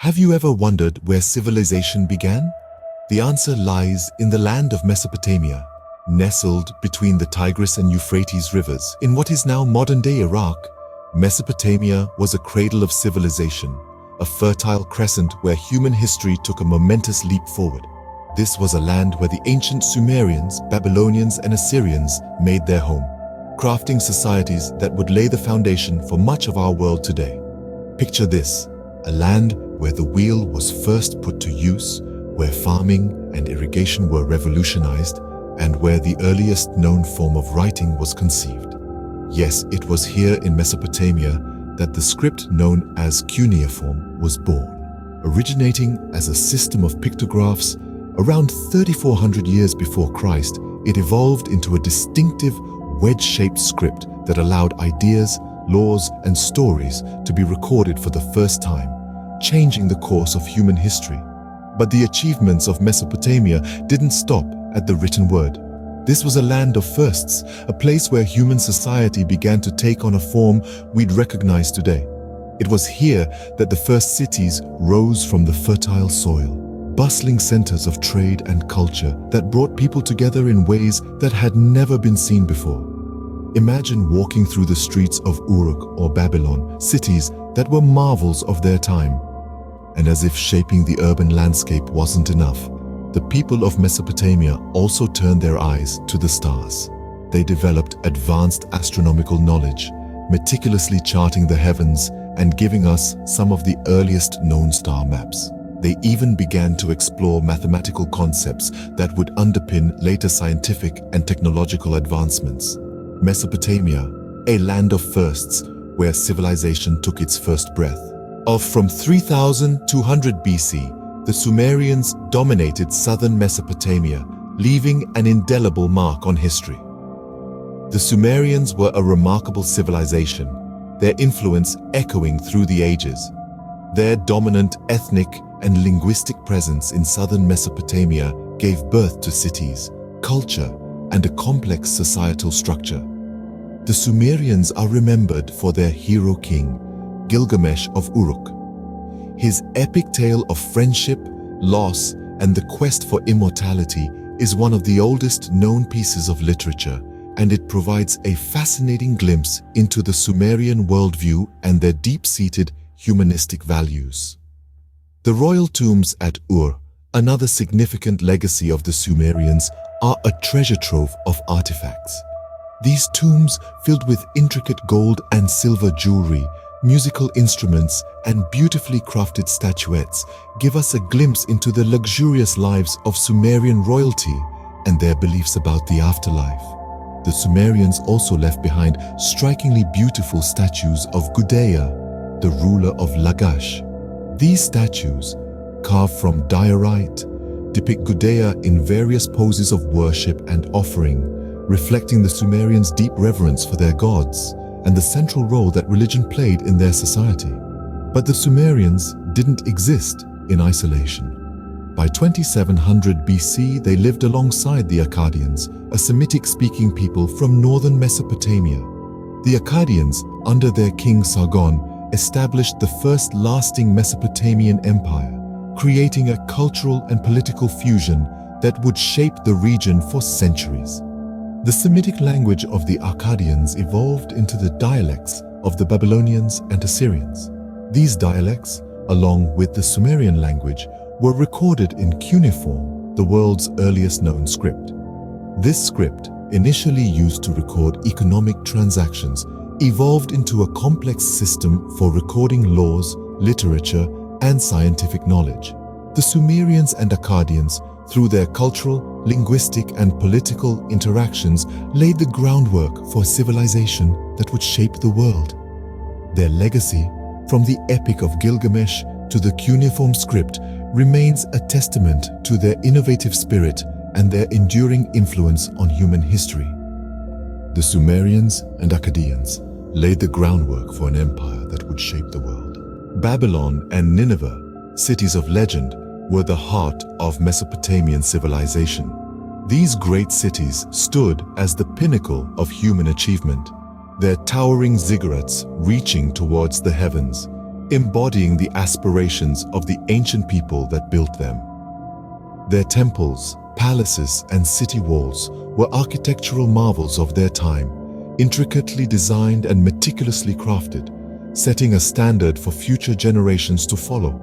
Have you ever wondered where civilization began? The answer lies in the land of Mesopotamia, nestled between the Tigris and Euphrates rivers. In what is now modern-day Iraq, Mesopotamia was a cradle of civilization, a fertile crescent where human history took a momentous leap forward. This was a land where the ancient Sumerians, Babylonians, and Assyrians made their home, crafting societies that would lay the foundation for much of our world today. Picture this, a land where the wheel was first put to use, where farming and irrigation were revolutionized, and where the earliest known form of writing was conceived. Yes, it was here in Mesopotamia that the script known as cuneiform was born. Originating as a system of pictographs, around 3,400 years before Christ, it evolved into a distinctive wedge-shaped script that allowed ideas, laws, and stories to be recorded for the first time, changing the course of human history. But the achievements of Mesopotamia didn't stop at the written word. This was a land of firsts, a place where human society began to take on a form we'd recognize today. It was here that the first cities rose from the fertile soil, bustling centers of trade and culture that brought people together in ways that had never been seen before. Imagine walking through the streets of Uruk or Babylon, cities that were marvels of their time. And as if shaping the urban landscape wasn't enough, the people of Mesopotamia also turned their eyes to the stars. They developed advanced astronomical knowledge, meticulously charting the heavens and giving us some of the earliest known star maps. They even began to explore mathematical concepts that would underpin later scientific and technological advancements. Mesopotamia, a land of firsts where civilization took its first breath. From 3200 BC, the Sumerians dominated southern Mesopotamia, leaving an indelible mark on history. The Sumerians were a remarkable civilization, their influence echoing through the ages. Their dominant ethnic and linguistic presence in southern Mesopotamia gave birth to cities, culture, and a complex societal structure. The Sumerians are remembered for their hero king, Gilgamesh of Uruk. His epic tale of friendship, loss, and the quest for immortality is one of the oldest known pieces of literature, and it provides a fascinating glimpse into the Sumerian worldview and their deep-seated humanistic values. The royal tombs at Ur, another significant legacy of the Sumerians, are a treasure trove of artifacts. These tombs, filled with intricate gold and silver jewelry, musical instruments, and beautifully crafted statuettes, give us a glimpse into the luxurious lives of Sumerian royalty and their beliefs about the afterlife. The Sumerians also left behind strikingly beautiful statues of Gudea, the ruler of Lagash. These statues, carved from diorite, depict Gudea in various poses of worship and offering, reflecting the Sumerians' deep reverence for their gods and the central role that religion played in their society. But the Sumerians didn't exist in isolation. By 2700 BC, they lived alongside the Akkadians, a Semitic-speaking people from northern Mesopotamia. The Akkadians, under their king Sargon, established the first lasting Mesopotamian empire, creating a cultural and political fusion that would shape the region for centuries. The Semitic language of the Akkadians evolved into the dialects of the Babylonians and Assyrians. These dialects, along with the Sumerian language, were recorded in cuneiform, the world's earliest known script. This script, initially used to record economic transactions, evolved into a complex system for recording laws, literature, and scientific knowledge. The Sumerians and Akkadians, through their cultural, linguistic, and political interactions, laid the groundwork for a civilization that would shape the world. Their legacy, from the Epic of Gilgamesh to the cuneiform script, remains a testament to their innovative spirit and their enduring influence on human history. The Sumerians and Akkadians laid the groundwork for an empire that would shape the world. Babylon and Nineveh, cities of legend, were the heart of Mesopotamian civilization. These great cities stood as the pinnacle of human achievement, their towering ziggurats reaching towards the heavens, embodying the aspirations of the ancient people that built them. Their temples, palaces, and city walls were architectural marvels of their time, intricately designed and meticulously crafted, setting a standard for future generations to follow.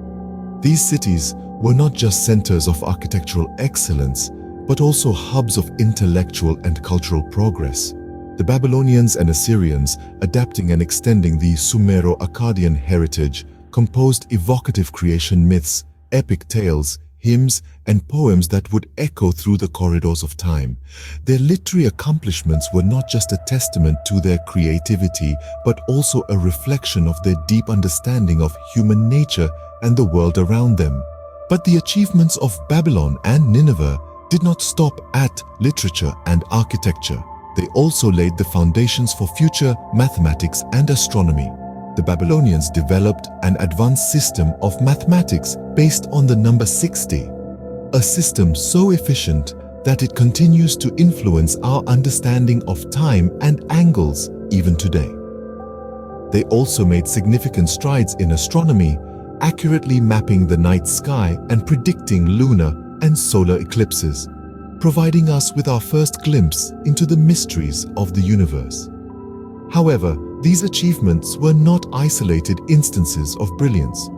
These cities were not just centers of architectural excellence, but also hubs of intellectual and cultural progress. The Babylonians and Assyrians, adapting and extending the Sumero-Akkadian heritage, composed evocative creation myths, epic tales, hymns, and poems that would echo through the corridors of time. Their literary accomplishments were not just a testament to their creativity, but also a reflection of their deep understanding of human nature and the world around them. But the achievements of Babylon and Nineveh did not stop at literature and architecture. They also laid the foundations for future mathematics and astronomy. The Babylonians developed an advanced system of mathematics based on the number 60, a system so efficient that it continues to influence our understanding of time and angles even today. They also made significant strides in astronomy, accurately mapping the night sky and predicting lunar and solar eclipses, providing us with our first glimpse into the mysteries of the universe. However, these achievements were not isolated instances of brilliance.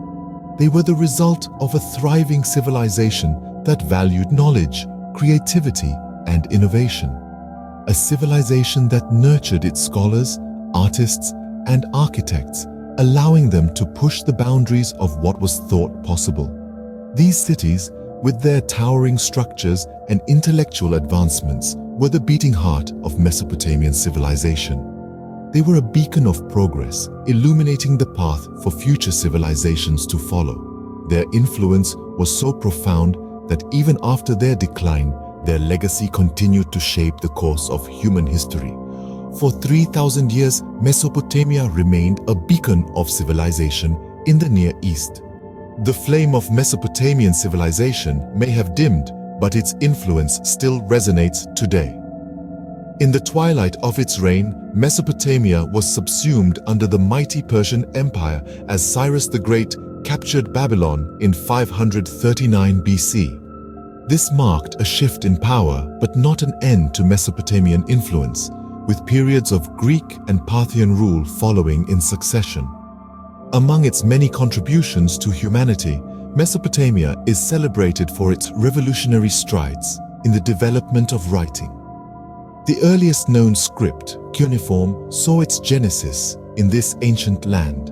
They were the result of a thriving civilization that valued knowledge, creativity, and innovation. A civilization that nurtured its scholars, artists, and architects, allowing them to push the boundaries of what was thought possible. These cities, with their towering structures and intellectual advancements, were the beating heart of Mesopotamian civilization. They were a beacon of progress, illuminating the path for future civilizations to follow. Their influence was so profound that even after their decline, their legacy continued to shape the course of human history. For 3,000 years, Mesopotamia remained a beacon of civilization in the Near East. The flame of Mesopotamian civilization may have dimmed, but its influence still resonates today. In the twilight of its reign, Mesopotamia was subsumed under the mighty Persian Empire as Cyrus the Great captured Babylon in 539 BC. This marked a shift in power, but not an end to Mesopotamian influence, with periods of Greek and Parthian rule following in succession. Among its many contributions to humanity, Mesopotamia is celebrated for its revolutionary strides in the development of writing. The earliest known script, cuneiform, saw its genesis in this ancient land.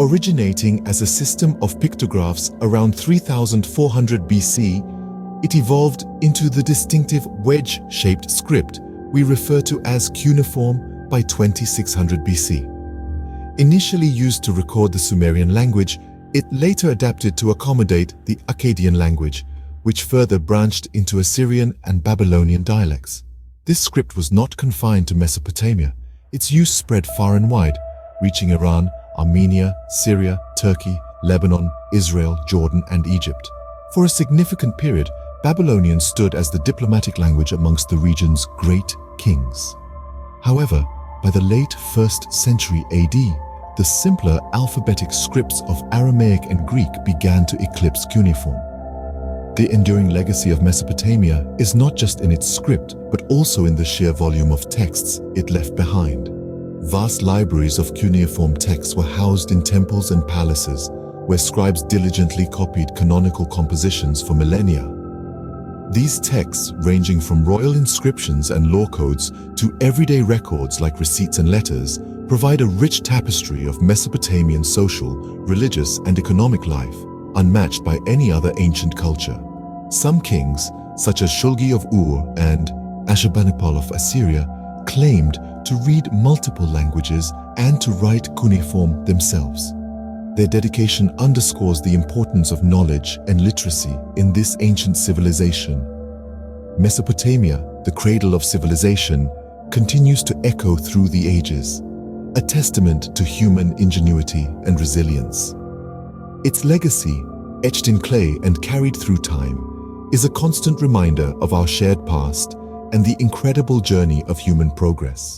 Originating as a system of pictographs around 3400 BC, it evolved into the distinctive wedge-shaped script we refer to as cuneiform by 2600 BC. Initially used to record the Sumerian language, it later adapted to accommodate the Akkadian language, which further branched into Assyrian and Babylonian dialects. This script was not confined to Mesopotamia. Its use spread far and wide, reaching Iran, Armenia, Syria, Turkey, Lebanon, Israel, Jordan, and Egypt. For a significant period, Babylonian stood as the diplomatic language amongst the region's great kings. However, by the late 1st century AD, the simpler alphabetic scripts of Aramaic and Greek began to eclipse cuneiform. The enduring legacy of Mesopotamia is not just in its script, but also in the sheer volume of texts it left behind. Vast libraries of cuneiform texts were housed in temples and palaces, where scribes diligently copied canonical compositions for millennia. These texts, ranging from royal inscriptions and law codes to everyday records like receipts and letters, provide a rich tapestry of Mesopotamian social, religious, and economic life, unmatched by any other ancient culture. Some kings, such as Shulgi of Ur and Ashurbanipal of Assyria, claimed to read multiple languages and to write cuneiform themselves. Their dedication underscores the importance of knowledge and literacy in this ancient civilization. Mesopotamia, the cradle of civilization, continues to echo through the ages, a testament to human ingenuity and resilience. Its legacy, etched in clay and carried through time, is a constant reminder of our shared past and the incredible journey of human progress.